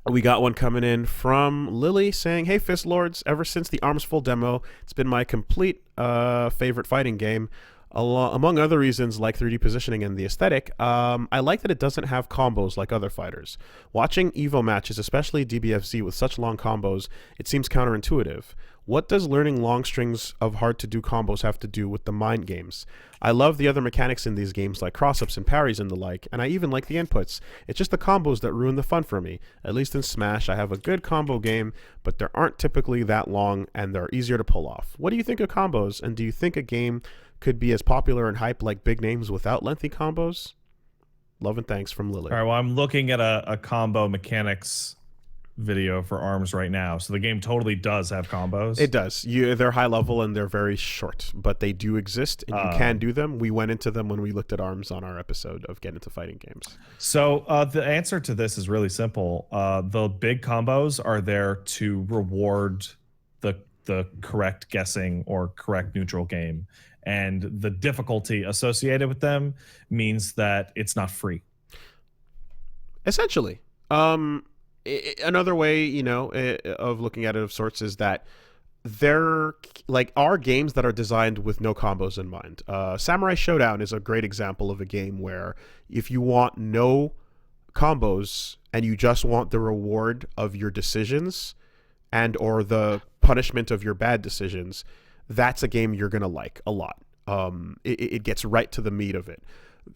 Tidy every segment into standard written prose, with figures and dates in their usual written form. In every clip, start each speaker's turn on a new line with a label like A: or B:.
A: We got one coming in from Lily saying, "Hey, Fist Lords, ever since the Arms Full demo, it's been my complete favorite fighting game. Among other reasons like 3D positioning and the aesthetic, I like that it doesn't have combos like other fighters. Watching Evo matches, especially DBFZ with such long combos, it seems counterintuitive. What does learning long strings of hard-to-do combos have to do with the mind games? I love the other mechanics in these games like cross-ups and parries and the like, and I even like the inputs. It's just the combos that ruin the fun for me. At least in Smash, I have a good combo game, but they aren't typically that long and they're easier to pull off. What do you think of combos, and do you think a game could be as popular and hype like big names without lengthy combos? Love and thanks from Lily."
B: All right, well, I'm looking at a combo mechanics video for ARMS right now. So the game totally does have combos.
A: It does. They're high level and they're very short, but they do exist and you can do them. We went into them when we looked at ARMS on our episode of Get Into Fighting Games.
B: So the answer to this is really simple. The big combos are there to reward the correct guessing or correct neutral game. And the difficulty associated with them means that it's not free.
A: Essentially. Another way, of looking at it of sorts is that there are games that are designed with no combos in mind. Samurai Showdown is a great example of a game where if you want no combos and you just want the reward of your decisions and or the punishment of your bad decisions, that's a game you're going to like a lot. It gets right to the meat of it.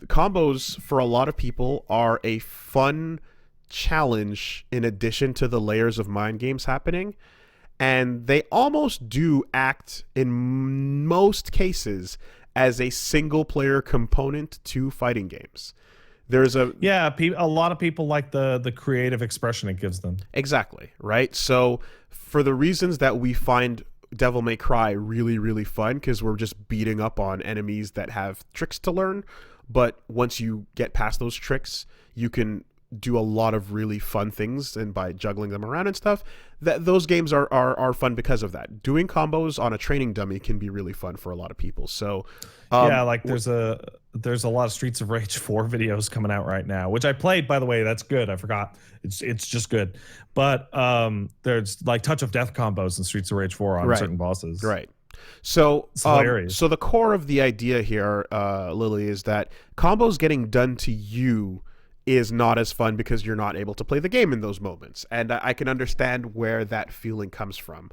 A: Combos, for a lot of people, are a fun challenge in addition to the layers of mind games happening, and they almost do act in most cases as a single player component to fighting games. There's a
B: lot of people like the creative expression it gives them.
A: Exactly, right? So for the reasons that we find Devil May Cry really, really fun, because we're just beating up on enemies that have tricks to learn, but once you get past those tricks, you can do a lot of really fun things, and by juggling them around and stuff, that those games are fun because of that. Doing combos on a training dummy can be really fun for a lot of people. So
B: there's a lot of Streets of Rage 4 videos coming out right now, which I played, by the way. That's good. I forgot. It's just good. But there's like Touch of Death combos in Streets of Rage 4 on certain bosses.
A: Right. So
B: it's hilarious.
A: So the core of the idea here, Lily, is that combos getting done to you is not as fun because you're not able to play the game in those moments. And I can understand where that feeling comes from.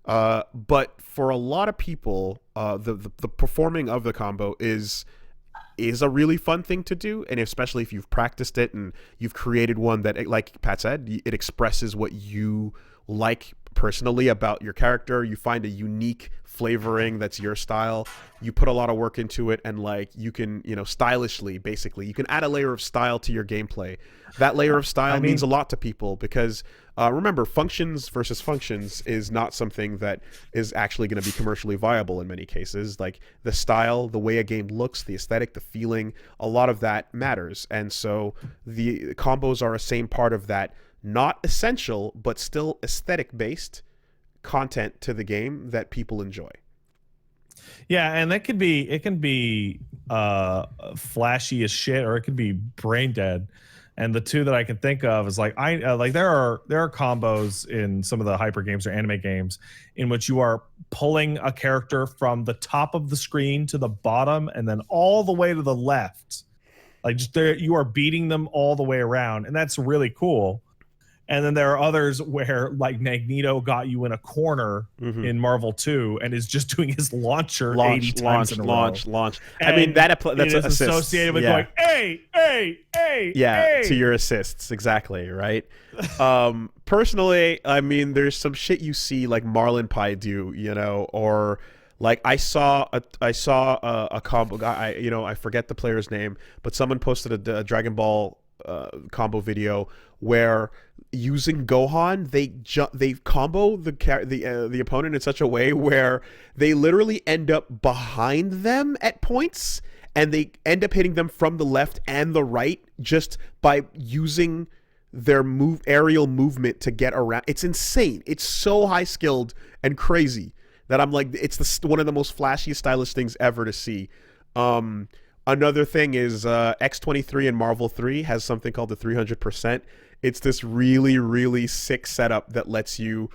A: But for a lot of people, the performing of the combo is a really fun thing to do. And especially if you've practiced it and you've created one that, like Pat said, it expresses what you like personally about your character. You find a unique flavoring that's your style. You put a lot of work into it, and you can, stylishly, basically, you can add a layer of style to your gameplay. That layer of style means a lot to people because remember, functions versus functions is not something that is actually going to be commercially viable in many cases. Like the style, the way a game looks, the aesthetic, the feeling, a lot of that matters. And so the combos are a same part of that, not essential, but still aesthetic based content to the game that people enjoy.
B: Yeah, and it can be flashy as shit, or it can be brain dead. And the two that I can think of is there are combos in some of the hyper games or anime games in which you are pulling a character from the top of the screen to the bottom and then all the way to the left. You are beating them all the way around, and that's really cool. And then there are others where, like, Magneto got you in a corner in Marvel 2 and is just doing his launcher 80 times in a row.
A: Launch.
B: And
A: I mean, that's
B: associated with going, hey,
A: to your assists, exactly, right? Personally, I mean, there's some shit you see like Marlon Pie do, or like I saw a combo guy. I forget the player's name, but someone posted a Dragon Ball combo video where using Gohan, they combo the opponent in such a way where they literally end up behind them at points, and they end up hitting them from the left and the right just by using their aerial movement to get around. It's insane. It's so high skilled and crazy that I'm like, it's one of the most flashy, stylish things ever to see. Another thing is X23 in Marvel 3 has something called the 300%. It's this really, really sick setup that lets you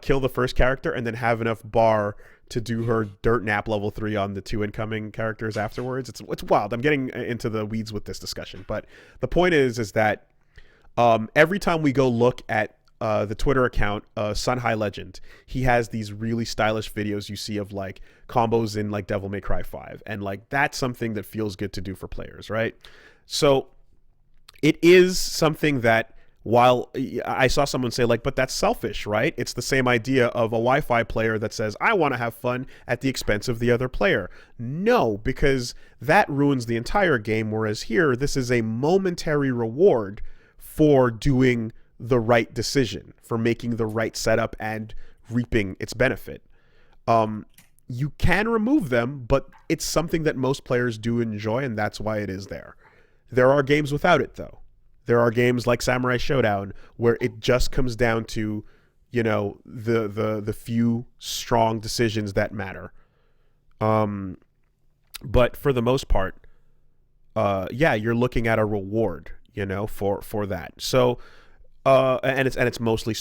A: kill the first character and then have enough bar to do her dirt nap level 3 on the 2 incoming characters afterwards. It's wild. I'm getting into the weeds with this discussion, but the point is that every time we go look at the Twitter account, Sun High Legend, he has these really stylish videos you see of like combos in like Devil May Cry 5. And like that's something that feels good to do for players, right? So it is something that while I saw someone say like, but that's selfish, right? It's the same idea of a Wi-Fi player that says, I want to have fun at the expense of the other player. No, because that ruins the entire game. Whereas here, this is a momentary reward for doing the right decision, for making the right setup and reaping its benefit. You can remove them, but it's something that most players do enjoy, and that's why it is there. There are games without it, though. There are games like Samurai Showdown where it just comes down to, you know, the few strong decisions that matter. But for the most part, yeah, you're looking at a reward, you know, for that. So and it's mostly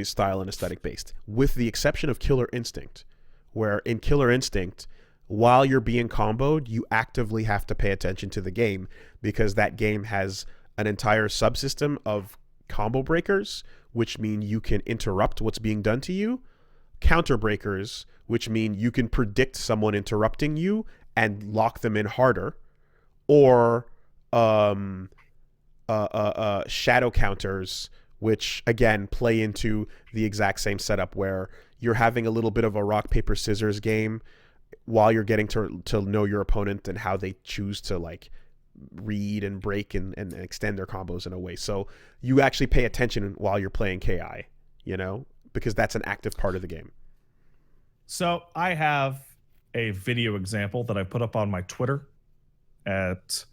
A: style and aesthetic based, with the exception of Killer Instinct, where in Killer Instinct, while you're being comboed, you actively have to pay attention to the game because that game has an entire subsystem of combo breakers, which mean you can interrupt what's being done to you, counter breakers, which mean you can predict someone interrupting you and lock them in harder, or shadow counters, which again play into the exact same setup where you're having a little bit of a rock paper scissors game while you're getting to know your opponent and how they choose to like read and break and extend their combos in a way. So you actually pay attention while you're playing KI, you know, because that's an active part of the game.
B: So I have a video example that I put up on my Twitter at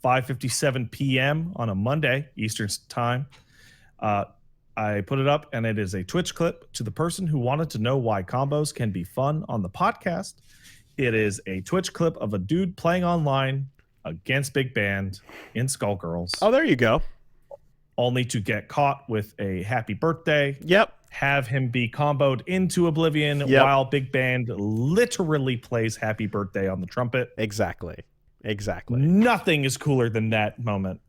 B: 5:57 p.m. on a Monday Eastern time. I put it up, and it is a Twitch clip to the person who wanted to know why combos can be fun on the podcast. It is a Twitch clip of a dude playing online against Big Band in Skullgirls.
A: Oh, there you go.
B: Only to get caught with a happy birthday.
A: Yep.
B: Have him be comboed into oblivion while Big Band literally plays happy birthday on the trumpet.
A: Exactly.
B: Nothing is cooler than that moment.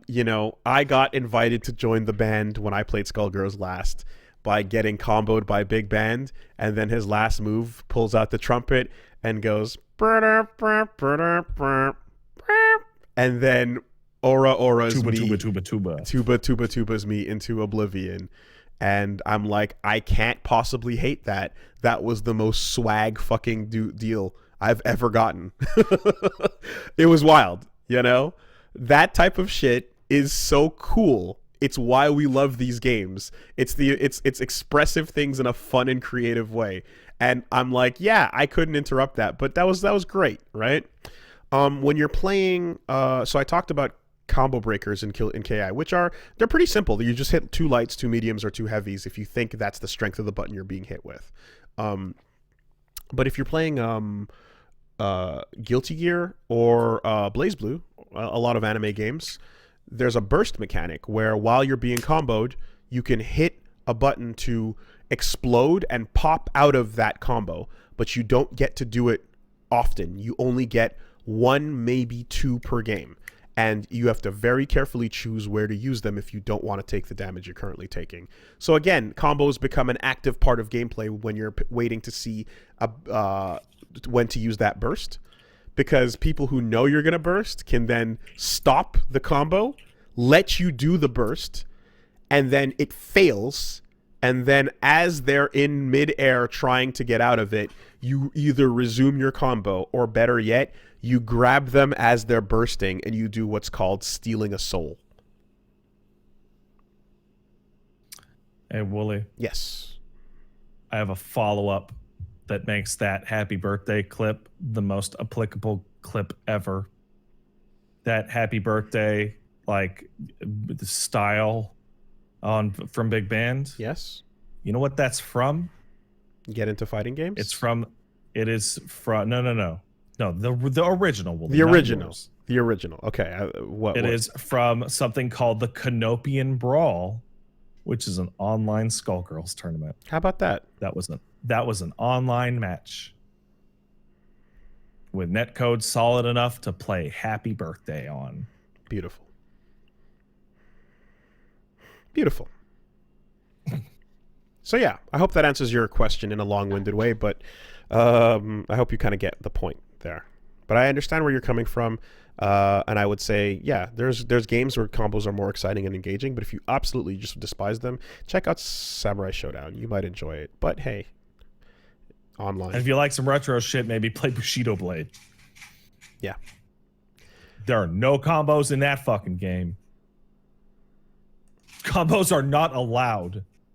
A: You know, I got invited to join the band when I played Skullgirls last by getting comboed by Big Band, and then his last move pulls out the trumpet and goes, and then Aura's
B: tuba,
A: me, tubas me into oblivion. And I'm like, I can't possibly hate that. That was the most swag fucking deal I've ever gotten. It was wild, you know? That type of shit is so cool. It's why we love these games. It's expressive things in a fun and creative way. And I'm like, yeah, I couldn't interrupt that, but that was great, right? When you're playing, so I talked about combo breakers in KI, which they're pretty simple. You just hit 2 lights, 2 mediums, or 2 heavies if you think that's the strength of the button you're being hit with. But if you're playing Guilty Gear or Blaze Blue, a lot of anime games, there's a burst mechanic where while you're being comboed, you can hit a button to explode and pop out of that combo, but you don't get to do it often. You only get 1, maybe 2 per game. And you have to very carefully choose where to use them if you don't want to take the damage you're currently taking. So again, combos become an active part of gameplay when you're waiting to see when to use that burst. Because people who know you're going to burst can then stop the combo, let you do the burst, and then it fails. And then as they're in midair trying to get out of it, you either resume your combo, or better yet, you grab them as they're bursting and you do what's called stealing a soul.
B: Hey, Woolie.
A: Yes.
B: I have a follow-up that makes that happy birthday clip the most applicable clip ever. That happy birthday, like, the style from Big Band.
A: Yes.
B: You know what that's from?
A: Get into fighting games?
B: It is from, no. No, the original Woolie,
A: The
B: not
A: original.
B: yours.
A: The original. Okay.
B: It is from something called the Canopian Brawl, which is an online Skullgirls tournament.
A: How about that?
B: That was an online match with netcode solid enough to play Happy Birthday on.
A: Beautiful. Beautiful. So yeah, I hope that answers your question in a long-winded way, but I hope you kind of get the point there. But I understand where you're coming from, and I would say, yeah, there's games where combos are more exciting and engaging, but if you absolutely just despise them, check out Samurai Showdown. You might enjoy it. But hey, online.
B: And if you like some retro shit, maybe play Bushido Blade.
A: Yeah.
B: There are no combos in that fucking game. Combos are not allowed.